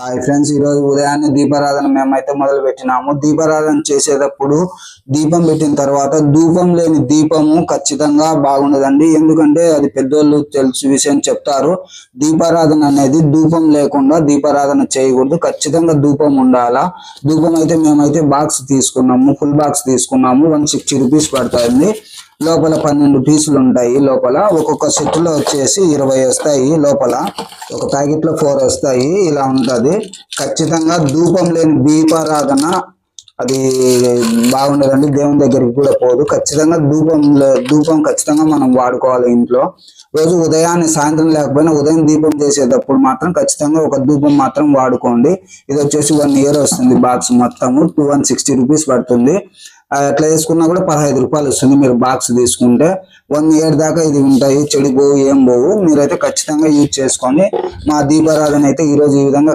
Hi friends, ఈరోజు ఉదయాన్నే దీపారాధన మేమైతే మొదలు పెట్టినాము. దీపారాధన చేసేటప్పుడు దీపం పెట్టిన తర్వాత ధూపం లేని దీపము ఖచ్చితంగా బాగుండదండి. ఎందుకంటే అది పెద్దోళ్ళు తెలుసు విషయం చెప్తారు. దీపారాధన అనేది ధూపం లేకుండా దీపారాధన చేయకూడదు. ఖచ్చితంగా ధూపం ఉండాలా. ధూపం అయితే మేమైతే బాక్స్ తీసుకున్నాము, ఫుల్ బాక్స్ తీసుకున్నాము. 160 రూపీస్ పడుతుంది. లోపల 12 పీసులు ఉంటాయి. లోపల ఒక్కొక్క సెట్ లో వచ్చేసి 20 వస్తాయి. లోపల ఒక ప్యాకెట్ లో 4 వస్తాయి. ఇలా ఉంటది. ఖచ్చితంగా ధూపం లేని దీపారాధన అది బాగుండదండి. దేవుని దగ్గరికి కూడా పోదు. ఖచ్చితంగా ధూపం ఖచ్చితంగా మనం వాడుకోవాలి ఇంట్లో. రోజు ఉదయాన్నే సాయంత్రం లేకపోయినా ఉదయం దీపం చేసేటప్పుడు మాత్రం ఖచ్చితంగా ఒక ధూపం మాత్రం వాడుకోండి. ఇది వచ్చేసి 1 ఇయర్ వస్తుంది. బాక్స్ మొత్తము 160 రూపీస్ పడుతుంది. ఎట్లా చేసుకున్నా కూడా 15 రూపాయలు వస్తుంది. మీరు బాక్స్ తీసుకుంటే 1 ఇయర్ దాకా ఇది ఉంటాయి. చెడిపోవు, ఏం పోవు. మీరైతే ఖచ్చితంగా యూజ్ చేసుకోండి. మా దీపారాధన అయితే ఈరోజు ఈ విధంగా